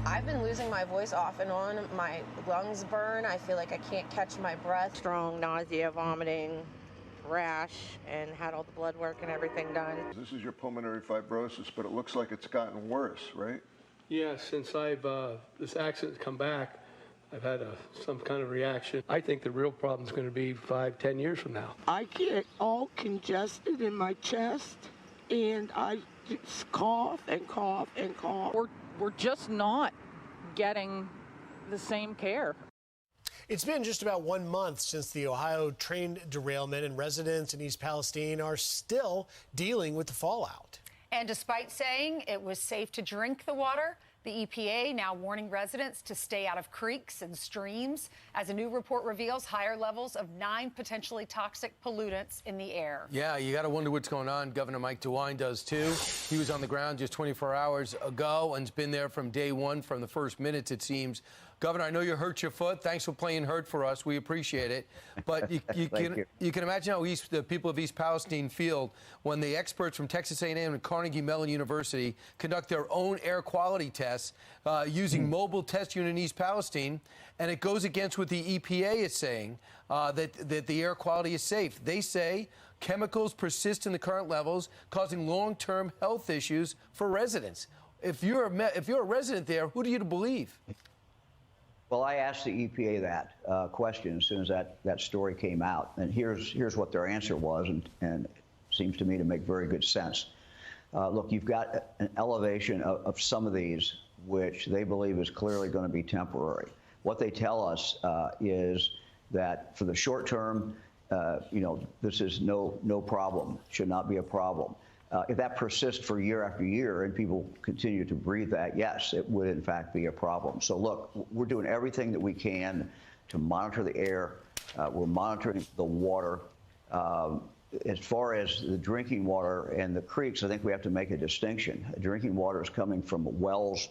I've been losing my voice off and on. My lungs burn. I feel like I can't catch my breath. Strong nausea, vomiting, rash, and had all the blood work and everything done. This is your pulmonary fibrosis, but it looks like it's gotten worse, right? Yeah, since this accident's come back, I've had some kind of reaction. I think the real problem is going to be 5-10 years from now. I get all congested in my chest, and I just cough and cough and cough. We're just not getting the same care. It's been just about 1 month since the Ohio train derailment, and residents in East Palestine are still dealing with the fallout. And despite saying it was safe to drink the water, the EPA now warning residents to stay out of creeks and streams as a new report reveals higher levels of 9 potentially toxic pollutants in the air. Yeah, you got to wonder what's going on. Governor Mike DeWine does, too. He was on the ground just 24 hours ago and's been there from day one, from the first minutes, it seems. Governor, I know you hurt your foot. Thanks for playing hurt for us. We appreciate it. But you can imagine how the people of East Palestine feel when the experts from Texas A&M and Carnegie Mellon University conduct their own air quality tests using mobile test unit in East Palestine, and it goes against what the EPA is saying, that the air quality is safe. They say chemicals persist in the current levels, causing long-term health issues for residents. If you're a resident there, who do you believe? Well, I asked the EPA that question as soon as that story came out, and here's what their answer was, and it seems to me to make very good sense. Look, you've got an elevation of some of these, which they believe is clearly going to be temporary. What they tell us is that for the short term, this is no problem, should not be a problem. If that persists for year after year and people continue to breathe that, yes, it would in fact be a problem. So look, we're doing everything that we can to monitor the air. We're monitoring the water. As far as the drinking water and the creeks, I think we have to make a distinction. Drinking water is coming from wells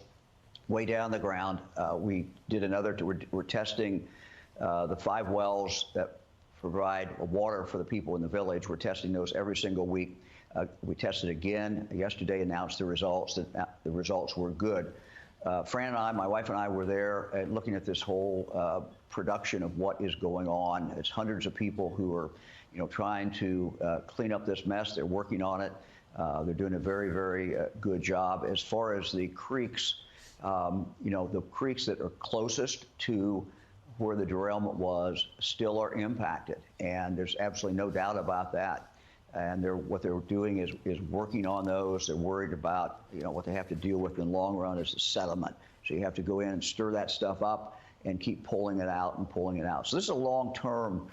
way down the ground. We're testing the 5 wells that provide water for the people in the village. We're testing those every single week. We tested again yesterday, announced the results. That the results were good. Fran and I, my wife and I, were there and looking at this whole production of what is going on. It's hundreds of people who are, trying to clean up this mess. They're working on it. They're doing a very, very good job. As far as the creeks, the creeks that are closest to where the derailment was still are impacted, and there's absolutely no doubt about that. And what they're doing is working on those. They're worried about, what they have to deal with in the long run is the settlement. So you have to go in and stir that stuff up and keep pulling it out and pulling it out. So this is a long-term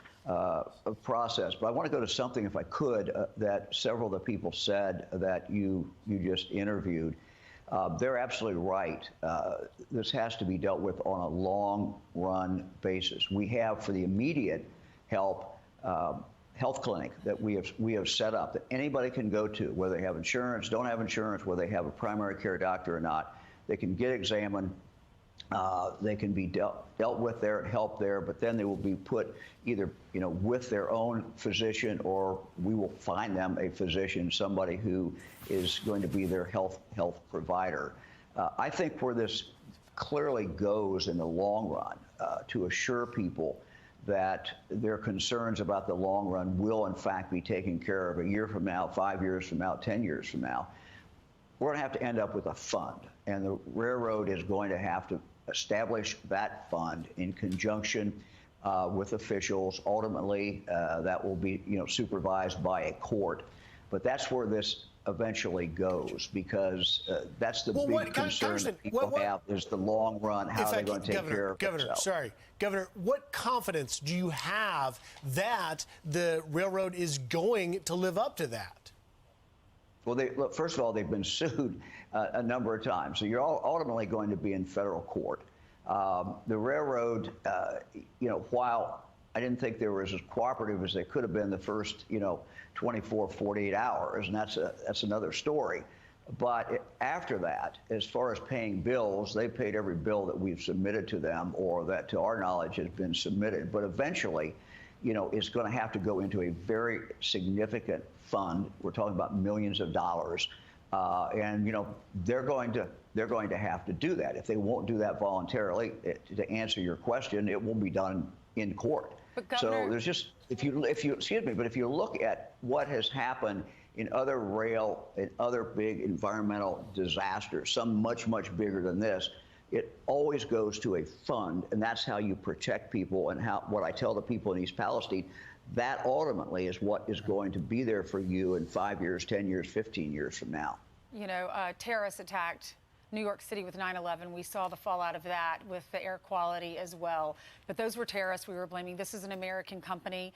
process. But I want to go to something, if I could, that several of the people said that you just interviewed. They're absolutely right. This has to be dealt with on a long-run basis. We have, for the immediate help, health clinic that we have set up that anybody can go to, whether they have insurance, don't have insurance, whether they have a primary care doctor or not. They can get examined. They can be dealt with there, help there, but then they will be put either with their own physician, or we will find them a physician, somebody who is going to be their health provider. I think where this clearly goes in the long run, to assure people that their concerns about the long run will in fact be taken care of a year from now, 5 years from now, 10 years from now, we're going to have to end up with a fund. And the railroad is going to have to establish that fund in conjunction with officials. Ultimately, that will be supervised by a court. But that's where this eventually goes, because that's the big concern that people have is the long run. How are they going to take care of themselves? Governor, what confidence do you have that the railroad is going to live up to that? Well, look, first of all, they've been sued a number of times, so you're ultimately going to be in federal court. The railroad, while I didn't think they were as cooperative as they could have been the first, 24, 48 hours, and that's another story. But after that, as far as paying bills, they've paid every bill that we've submitted to them, or that, to our knowledge, has been submitted. But eventually, it's going to have to go into a very significant fund. We're talking about millions of dollars. And, they're going to they're going to have to do that. If they won't do that voluntarily, to answer your question, it will be done in court. But Governor, so there's just, if you excuse me, but if you look at what has happened in other rail and other big environmental disasters, some much, much bigger than this, it always goes to a fund, and that's how you protect people. And what I tell the people in East Palestine, that ultimately is what is going to be there for you in 5 years, 10 years, 15 years from now. You know, terrorists attacked New York City with 9/11. We saw the fallout of that with the air quality as well. But those were terrorists we were blaming. This is an American company.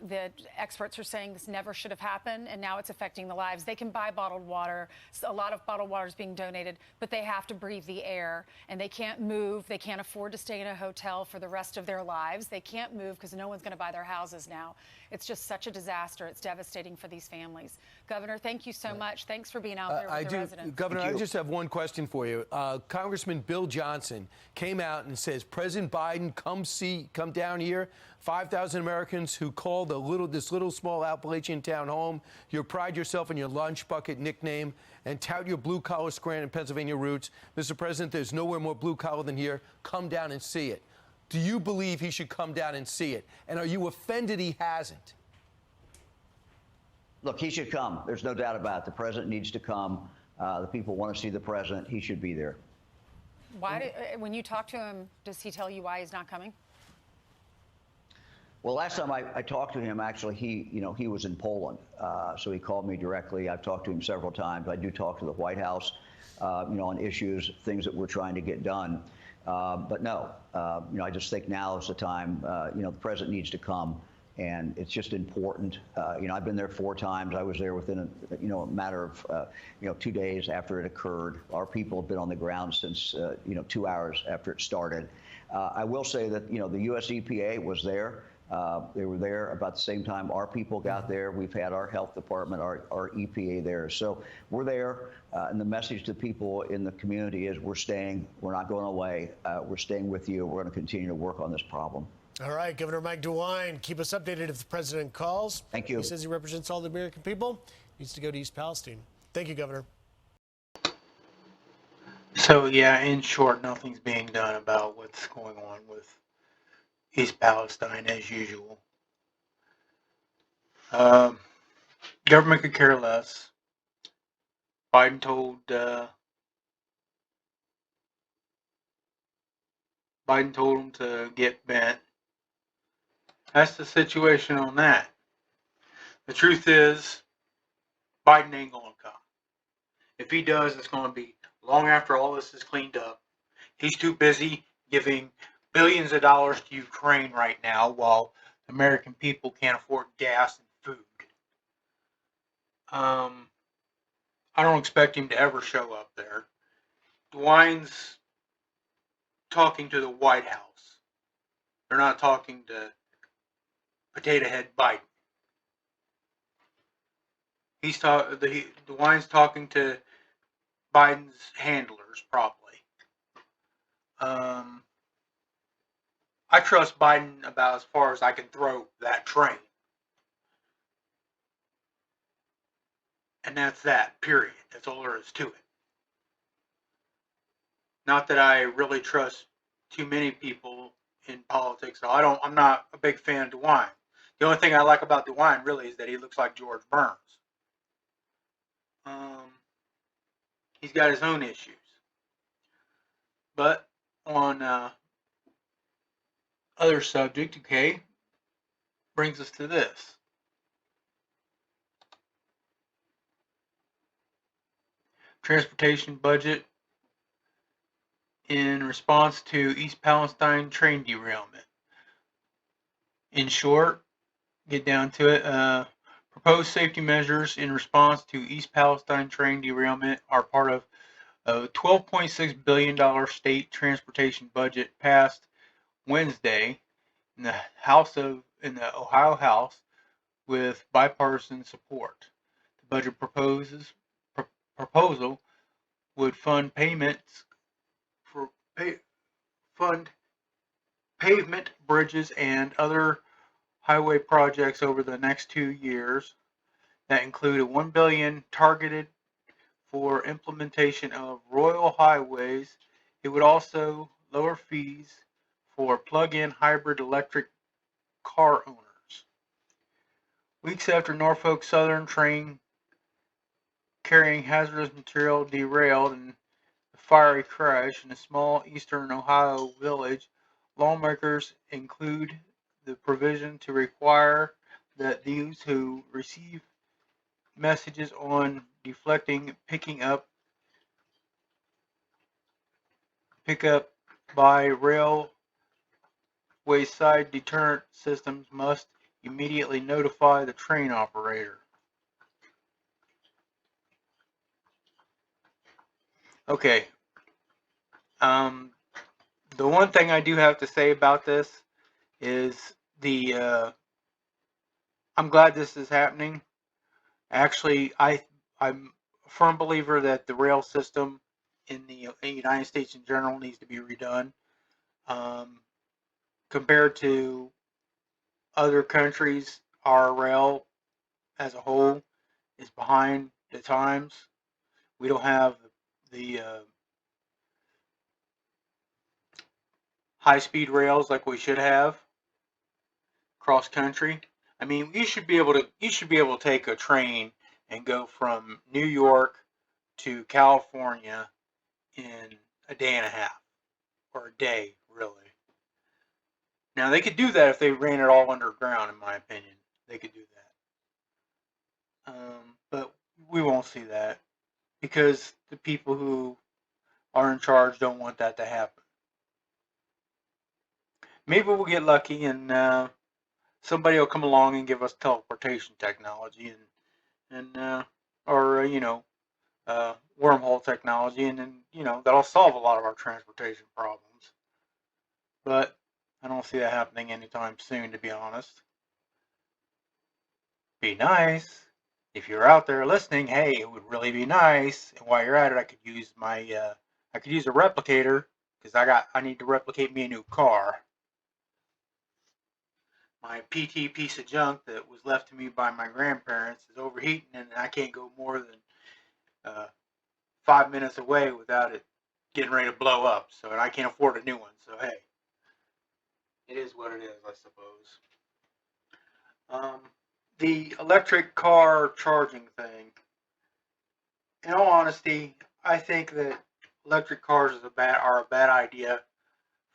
The experts are saying this never should have happened, and now it's affecting the lives. They can buy bottled water. A lot of bottled water is being donated, but they have to breathe the air, and they can't move. They can't afford to stay in a hotel for the rest of their lives. They can't move because no one's going to buy their houses now. It's just such a disaster. It's devastating for these families. Governor, thank you so much. Thanks for being out there with the residents. Governor, I just have one question for you. Congressman Bill Johnson came out and says, President Biden, come down here. 5,000 Americans who call this little small Appalachian town home. You pride yourself in your lunch bucket nickname and tout your blue-collar Scranton, Pennsylvania roots. Mr. President, there's nowhere more blue-collar than here. Come down and see it. Do you believe he should come down and see it? And are you offended he hasn't? Look, he should come. There's no doubt about it. The president needs to come. The people want to see the president. He should be there. When you talk to him, does he tell you why he's not coming? Well, last time I talked to him, actually, he was in Poland, so he called me directly. I've talked to him several times. I do talk to the White House, on issues, things that we're trying to get done. But no, I just think now is the time. The president needs to come, and it's just important. I've been there 4 times. I was there within a matter of 2 days after it occurred. Our people have been on the ground since 2 hours after it started. I will say that the US EPA was there. They were there about the same time our people got there. We've had our health department, our EPA there. So we're there. And the message to people in the community is we're staying. We're not going away. We're staying with you. We're going to continue to work on this problem. All right, Governor Mike DeWine, keep us updated if the president calls. Thank you. He says he represents all the American people. He needs to go to East Palestine. Thank you, Governor. So, yeah, in short, nothing's being done about what's going on with East Palestine as usual. Government could care less. Biden told him to get bent. That's the situation on that. The truth is, Biden ain't going to come. If he does, it's going to be long after all this is cleaned up. He's too busy giving billions of dollars to Ukraine right now while the American people can't afford gas and food. I don't expect him to ever show up there. DeWine's talking to the White House. They're not talking to Potato Head Biden. DeWine's talking to Biden's handlers, probably. I trust Biden about as far as I can throw that train. And that's that, period. That's all there is to it. Not that I really trust too many people in politics. So I'm not a big fan of DeWine. The only thing I like about DeWine really is that he looks like George Burns. He's got his own issues. But on other subject, okay, brings us to this. Transportation budget in response to East Palestine train derailment. In short, get down to it, proposed safety measures in response to East Palestine train derailment are part of a $12.6 billion state transportation budget passed Wednesday in the Ohio House with bipartisan support. The budget proposal would fund pavement, bridges, and other highway projects over the next 2 years that include a $1 billion targeted for implementation of Royal Highways. It would also lower fees for plug-in hybrid electric car owners. Weeks after Norfolk Southern train carrying hazardous material derailed in a fiery crash in a small eastern Ohio village, lawmakers include the provision to require that those who receive messages on deflecting pickup by railway side deterrent systems must immediately notify the train operator. Okay. The one thing I do have to say about this is I'm glad this is happening. Actually, I'm a firm believer that the rail system in the United States in general needs to be redone. Compared to other countries, our rail as a whole is behind the times. We don't have the high-speed rails like we should have cross country. I mean, you should be able to take a train and go from New York to California in a day and a half, or a day, really. Now, they could do that if they ran it all underground, in my opinion. They could do that. But we won't see that because the people who are in charge don't want that to happen. Maybe we'll get lucky and somebody will come along and give us teleportation technology or wormhole technology, and then that'll solve a lot of our transportation problems. But I don't see that happening anytime soon, to be honest. Be nice if you're out there listening. Hey, it would really be nice. And while you're at it, I could use a replicator because I need to replicate me a new car. My PT piece of junk that was left to me by my grandparents is overheating, and I can't go more than 5 minutes away without it getting ready to blow up. So, and I can't afford a new one. So, hey, it is what it is, I suppose. The electric car charging thing. In all honesty, I think that electric cars are a bad idea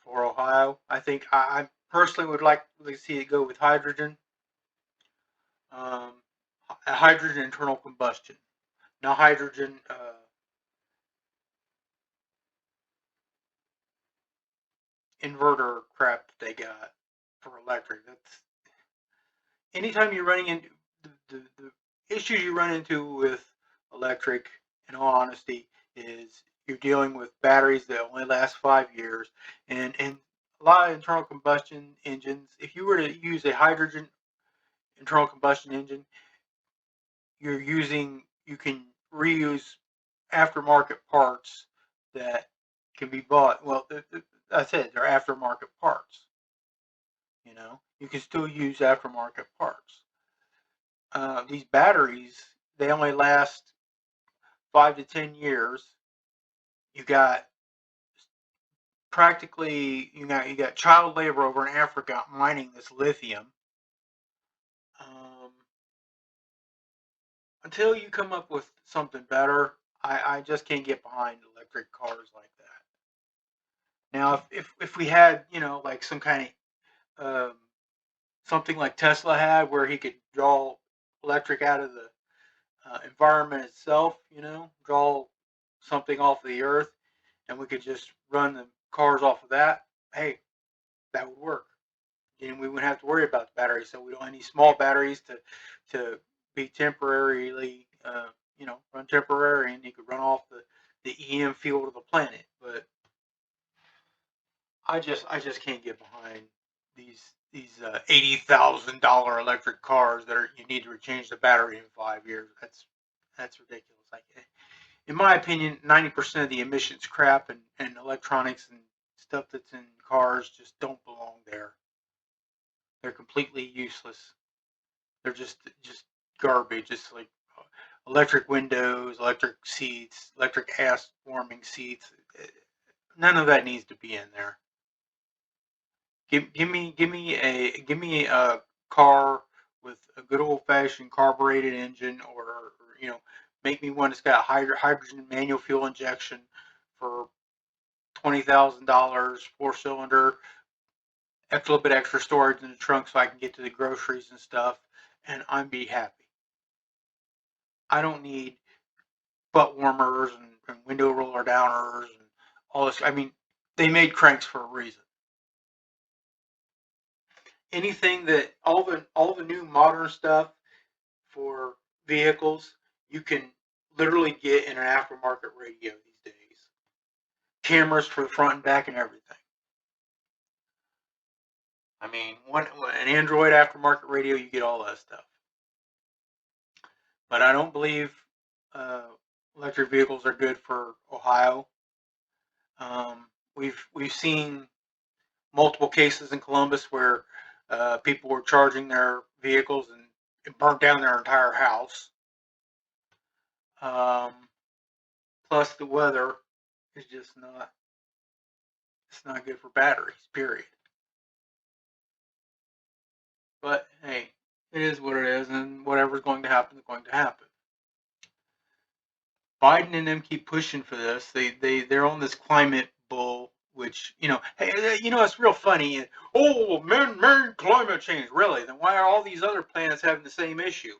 for Ohio. I think I personally would like to see it go with hydrogen. Hydrogen internal combustion. Now hydrogen inverter crap that they got for electric. That's anytime you're running into the issues you run into with electric, in all honesty, is you're dealing with batteries that only last 5 years, and a lot of internal combustion engines. If you were to use a hydrogen internal combustion engine, you can reuse aftermarket parts that can be bought. Well, that's it. They're aftermarket parts. You can still use aftermarket parts. These batteries, they only last 5 to 10 years. You got child labor over in Africa mining this lithium. Until you come up with something better, I just can't get behind electric cars like that. Now, if we had, like some kind of something like Tesla had, where he could draw electric out of the environment itself, draw something off of the earth, and we could just run the cars off of that, hey, that would work. And we wouldn't have to worry about the batteries. So we don't need small batteries to be temporarily, run temporary, and you could run off the EM field of the planet. But I just can't get behind these $80,000 electric cars that you need to change the battery in 5 years. That's ridiculous. In my opinion, 90% of the emissions crap and electronics and stuff that's in cars just don't belong there. They're completely useless. They're just garbage. It's like electric windows, electric seats, electric ass warming seats. None of that needs to be in there. Give me a car with a good old fashioned carbureted engine, or make me one that's got hydrogen manual fuel injection for $20,000, 4-cylinder, a little bit extra storage in the trunk so I can get to the groceries and stuff, and I'm be happy. I don't need butt warmers and window roller downers and all this. I mean, they made cranks for a reason. Anything that all the new modern stuff for vehicles, you can literally get in an aftermarket radio these days. Cameras for the front and back and everything. I mean, an Android aftermarket radio, you get all that stuff. But I don't believe electric vehicles are good for Ohio. We've seen multiple cases in Columbus where people were charging their vehicles and it burnt down their entire house. Plus the weather is just not good for batteries, period. But hey, it is what it is, and whatever's going to happen is going to happen. Biden and them keep pushing for this. They're on this climate bull, which, hey, it's real funny. Oh, man-made climate change. Really? Then why are all these other planets having the same issue?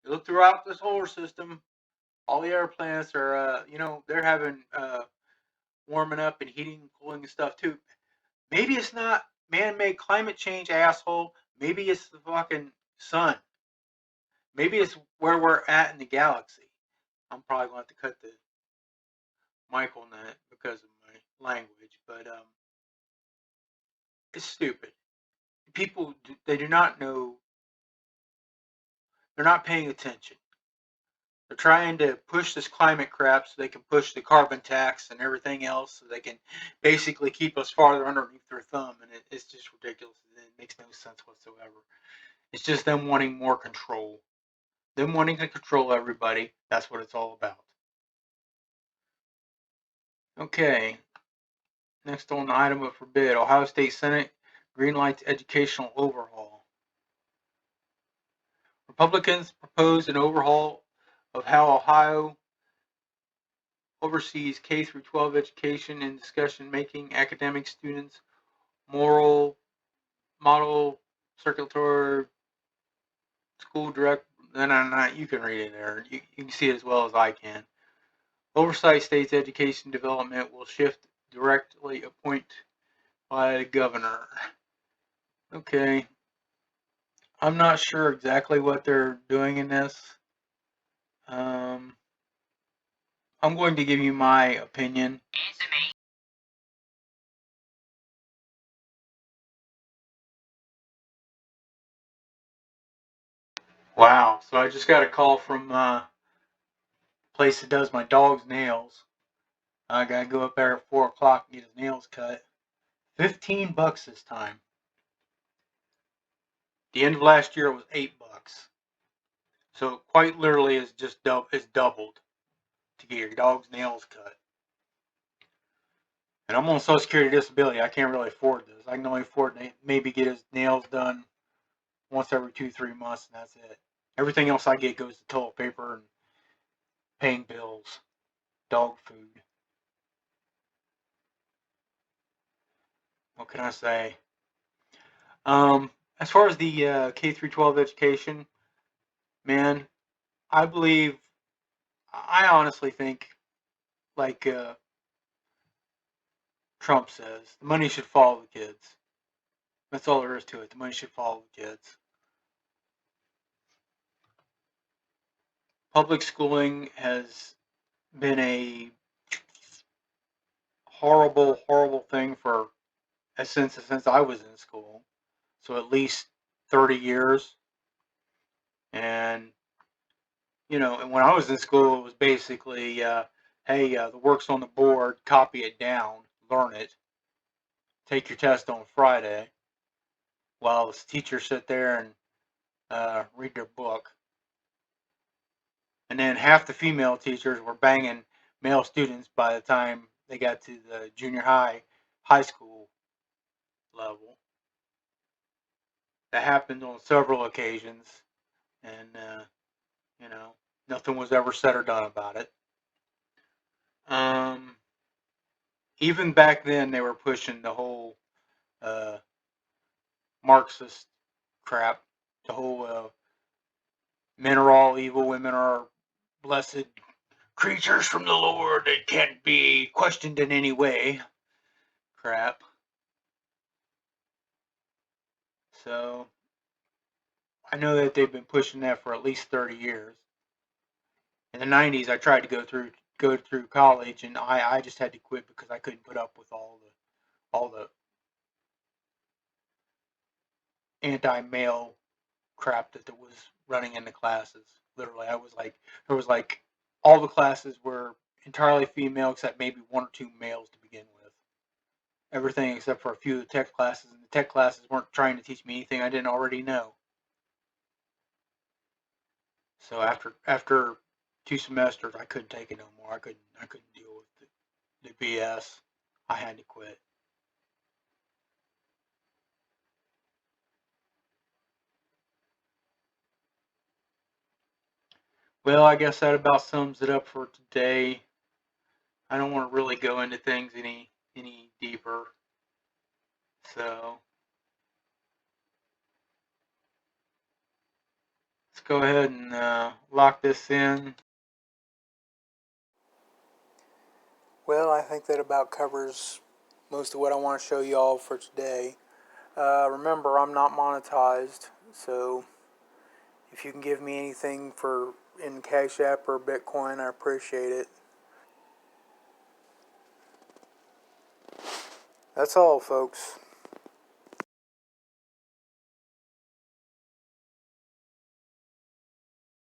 You look throughout the solar system, all the other planets are, they're having warming up and heating and cooling and stuff too. Maybe it's not man-made climate change, asshole. Maybe it's the fucking sun. Maybe it's where we're at in the galaxy. I'm probably going to have to cut the mic on that because of my language, but it's stupid. People, they do not know. They're not paying attention. They're trying to push this climate crap so they can push the carbon tax and everything else, so they can basically keep us farther underneath their thumb, and it's just ridiculous. It makes no sense whatsoever. It's just them wanting more control. Them wanting to control everybody. That's what it's all about. Okay. Next on the item of forbid, Ohio State Senate greenlights educational overhaul. Republicans propose an overhaul of how Ohio oversees K-12 education and discussion making academic students, model circulatory school direct. You can read it there. You can see it as well as I can. Oversight states education development will shift directly appointed by the governor. Okay. I'm not sure exactly what they're doing in this. I'm going to give you my opinion. Wow. So I just got a call from a place that does my dog's nails. I gotta go up there at 4 o'clock and get his nails cut. $15 this time. The end of last year it was $8. So quite literally it's doubled to get your dog's nails cut. And I'm on Social Security disability. I can't really afford this. I can only afford to maybe get his nails done once every 2-3 months, and that's it. Everything else I get goes to toilet paper and paying bills, dog food. What can I say? As far as the K-12 education, man, I honestly think, like Trump says, the money should follow the kids. That's all there is to it. The money should follow the kids. Public schooling has been a horrible, horrible thing since I was in school. So at least 30 years. And, and when I was in school, it was basically, hey, the work's on the board, copy it down, learn it, take your test on Friday, while the teachers sit there and read their book. And then half the female teachers were banging male students by the time they got to the junior high school level. That happened on several occasions, and you know, nothing was ever said or done about it. Even back then, they were pushing the whole Marxist crap, the whole men are all evil, women are blessed creatures from the Lord that can't be questioned in any way crap. So I know that they've been pushing that for at least 30 years. In the 90s, I tried to go through college, and I just had to quit because I couldn't put up with all the anti-male crap that there was running in the classes. Literally, there was like all the classes were entirely female except maybe one or two males to begin with. Everything except for a few of the tech classes, and the tech classes weren't trying to teach me anything I didn't already know. So after 2 semesters, I couldn't take it no more. I couldn't deal with the BS. I had to quit. Well, I guess that about sums it up for today. I don't want to really go into things any deeper. So let's go ahead and lock this in. Well, I think that about covers most of what I want to show you all for today. Remember, I'm not monetized, so if you can give me anything in Cash App or Bitcoin, I appreciate it. That's all, folks.